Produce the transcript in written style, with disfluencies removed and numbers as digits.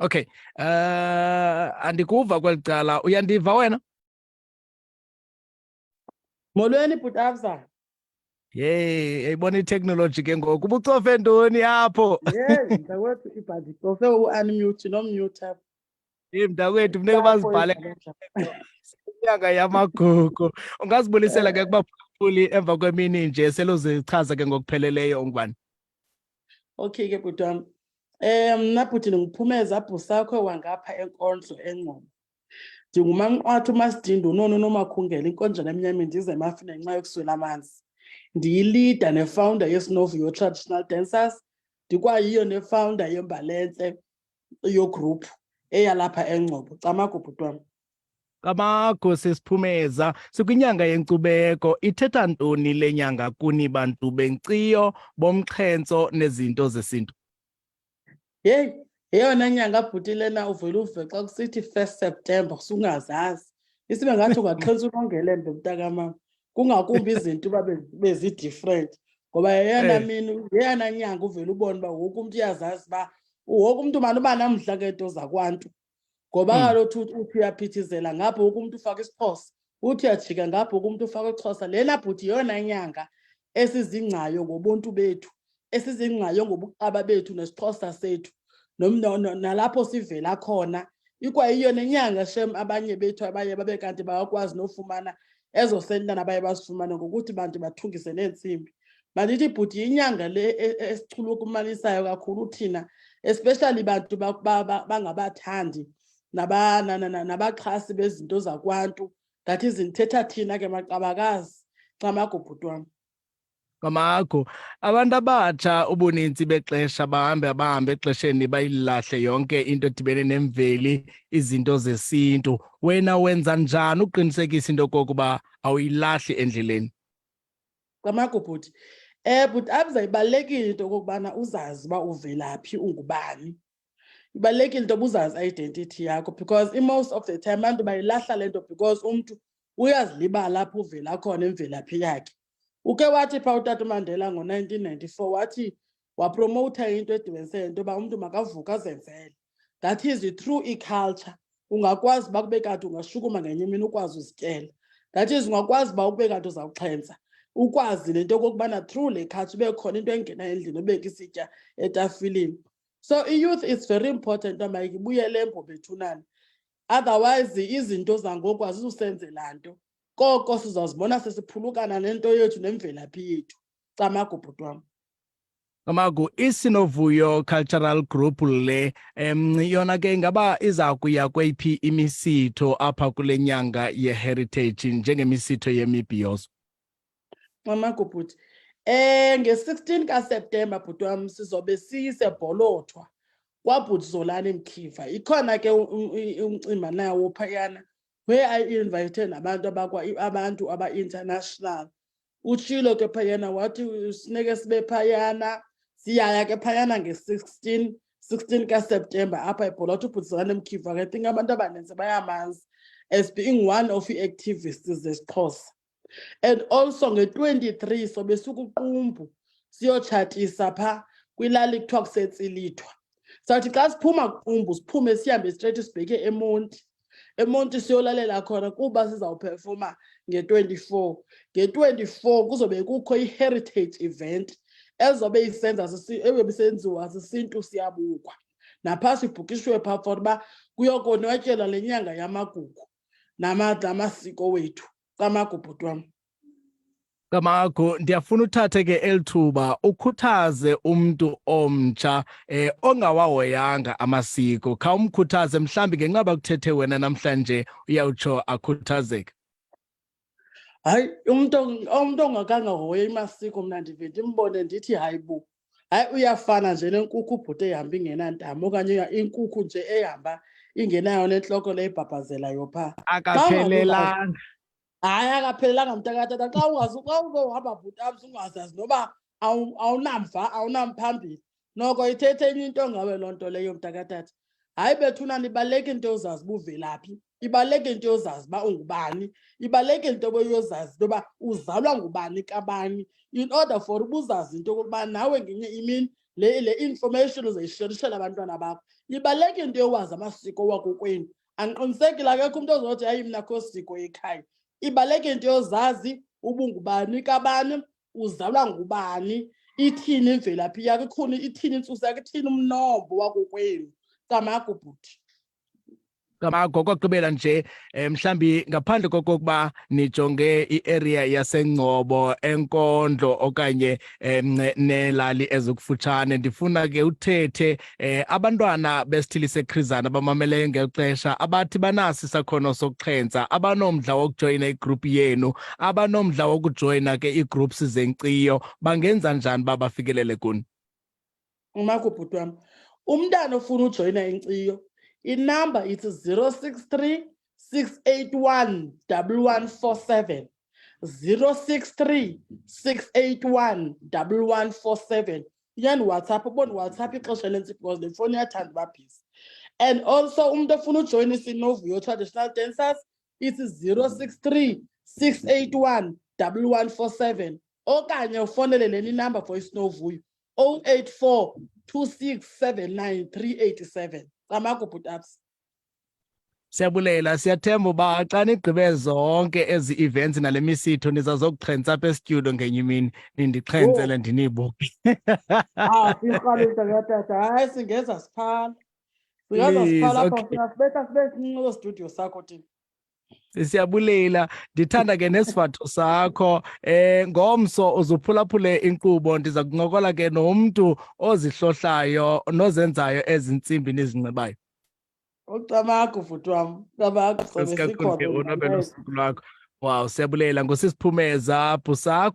Okay. Andikuva kwelicala. Uyandiva wena? Molweni Dj Abza. Yey, ayibona i-technology ke ngoku. Ubucofe ntoni apho? Mntakwethu ibhadi cofe u-unmute nomute apha. Mntakwethu funeka bazibhale inyanga yamagugu. Ungazibulisela ke kubaphulaphuli emva kwemini nje seluzichaza ke ngokupheleleyo ungubani. Okay ke bhuti wam. Mna bhuti ndinguPhumeza Busakhwe wangapha eNkondlo eNgcobo. Ndingumanqwatha uMasidindo uNoni uNomakhungela inkonjane emnyameni ndize emafini ngenxa yokuswela amanzi. Ndiyilida nefounder yeSinovuyo Traditional Dancers. Ndikwayiyo nefounder yembalenhle yo-group eyalapha eNgcobo. Camagu bhuti wam. Kamago sesiphumeza sikwinyanga yenkcubeko. Ithetha ntoni le nyanga kuni bantu benkciyo bomxhentso nezinto zesintu? Yeyona nyanga bhuti lena uvele uve xa kusithi 1 September sungazazi. Isibe ngathi ungaxhensa unongelembe mntakamama. Kungakumbi izinto bezi-different. Ngoba yeyona nyanga uvele ubone uba wonke umuntu uyazazi uba wonke umuntu mani uba namdla ngento zakwantu. Ngoba kaloku uthi uyaphithizela ngapho wonke umuntu ufaka isiXhosa, uthi uyajika ngapho wonke umuntu ufaka isiXhosa. Lena bhuti yeyona nyanga esizingcayo ngobuntu bethu, esizingcayo ngobuqaba bethu nesiXhosa sethu, nalapho sivela khona. Ikwayiyo nenyanga shem abanye bethu abaye babe kanti bayakwazi nofumana ezo sentana abaye bazifumana ngokuthi bantu bathungise neentsimbi. Mandithi bhuti inyanga le esichulukumanisayo kakhulu thina, especially bantu bangabathandi nabaxhasi bezinto zakwantu. That is ndithetha thina ke maqabakazi. Camagu bhuti wam. Kamago, abantu abatsha ubuninzi bexesha bahambe exesheni bayilahle yonke into edibene nemveli, izinto zesintu. Wena wenza njani uqinisekisa into kokuba awuyilahli endleleni? Camagu bhuti. Bhuti Abza, ibalulekile into okokubana uzazi uba uvelaphi ungubani. Ibalulekile into uzazi identity yakho, because most of the time abantu bayilahla le nto because umntu uyazilibala apho uvela khona imvelaphi yakhe. Uke wathi phaa uTata uMandela ngo-1994 wathi wapromowutha into edibenise into yoba umntu makavuka azenzele. That is through i-culture ungakwazi uba kube kanti ungashukuma ngenye imini ukwazi uzityela. That is ungakwazi uba kube kanti uzawuxhentsa ukwazi le nto okokubana through le culture ube khona into engena endlini obeka isitya etafileni. So i-youth is very important uba mayibuyele embo bethunani. Otherwise izinto zangoku azizusenzela nto. Koko sizawuzibona sesiphulukana nento yethu nemvelaphi yethu. Camagu bhuti wam. Kamago, iSinovuyo Cultural Group le yona ke ingaba iza kuya kweyiphi imisitho apha kule nyanga ye-heritage njengemisitho yemibhiyozo? Camagu bhuti. Nge-16 kaSeptemba bhuti wam sizobe siyisebholothwa kwabhuti Zolani Mkhiva. Ikhona ke umcimbi nawo phayana where I invited abantu aba-international. Utshilo ke phayana wathi sineke sibe phayana. Siyaya ke phayana nge-16 kaSeptemba apha ebholotho ubhuti Zolani Mkhiva. I think abantu abaninzi bayamazi as being one of the activists zesiXhosa. And also nge-23 sobe sukuqumbu siyotshatisa pha kwilali kuthiwa kusetsilithwa. Sathi xa siphuma kuqumbu siphume sihambe straight sibheke eMonti. eMonti siyolalela khona kuba sizawuphefoma nge-24. Nge-24 kuzobe kukho i-heritage event ezobe isenza ebesenziwa sisintu siyabukwa. Napha sibhukishwe phaa for uba kuyokonwatyelwa le nyanga yamagugu namasiko wethu. Camagu bhuti wam. Kamago, ndiyafuna uthathe ke elithuba ukhuthaze umuntu omtsha ongawahoyanga amasiko. Khawumkhuthaze mhlambi ngenqaba kuthethe wena namhlanje uyawutsho akhuthazeke. Hayi umuntu ongakanga hoye amasiko mna ndive ndimbone ndithi hayi bo. Hayi uyafana nje nenkukhu bhuti ehamba ingenantamo okanye inkukhu nje ehamba ingenayo nentloko le ibhabhazelayo phaa. Akaphelelanga. Hayi akaphelelanga mntakatata. Xa uzohamba bhuti Abza ungazazi noba awunamva awunamphambili noko ithethe enye into ngawe loo nto leyo mntakatata. Hayi bethunani ibalulekile into yozazi uba uvelaphi. ibalulekile into yozazi uba ungubani, ibalulekile into yozazi into yoba uzalwa ngubani kabani, in order for ubuzazi into yokuba nawe ngenye imini le information uzayishorishela abantwana bakho. Ibalulekile into yowazi amasiko wakokwenu. Andiqinisekile akekho umntu ozothi hayi mna akho siko ekhaya. Ibalulekile into yozazi ubungubani kabani, uzalwa ngubani, ithini imvelaphi yakho, ikhuni ithini intsusa yakho, ithini umnombo wakokwenu. Camagu bhuti. Kokugqibela nje mhlambi ngaphandle kokuba nijonge i-area yaseNgcobo, enkondlo okanye nelali ezikufutshane, ndifuna ke uthethe abantwana besithili seKhrizana abamameleyo ngexesha abathi banasi isakhono sokuxhentsa, abanomdla wokujoyina igroup yenu, abanomdla wokujoyina ke ii-groups zenkciyo, bangenza njani uba bafikelele kuni? Umagu bhuti wam, umntana ofuna ujoyina inkciyo, inamba ithi 063 681 1147, 063 681 1147. Iyani WhatsApp, ubona WhatsApp ixesha elenintsi because le fowuni iyathanda uba busy. And also umuntu ofuna ujoyina iSinovuyo Traditional Dancers, ithi 063 681 1147, okanye ufonele leni number for iSinovuyo 084 2679 387. Camagu bhuti Abza. Siyabulela, siyathemba uba xa nigqibe zonke ezi events nale misitho nizazokuxhentsa apha estudio ngenye imini nindixhentsele ndinibuke. Sirhalisa katata, hayi singeza siphala. Singeza Please, siphala apha, okay. singasibetha sibe sinqo studio sakho thina. Siyabulela, ndithanda ke nesivatho sakho. Ngomso uzuphulaphule inkqubo, ndiza kuncokola ke nomntu ozihlohlayo nozenzayo ezi ntsimbi nizinxibayo. Ucamagu bhuti wam, camagu sobe Kakhulu ke sikhona. unwabele usuku lwakho. Wow, siyabulela ngusisi Phumeza Busakhwe.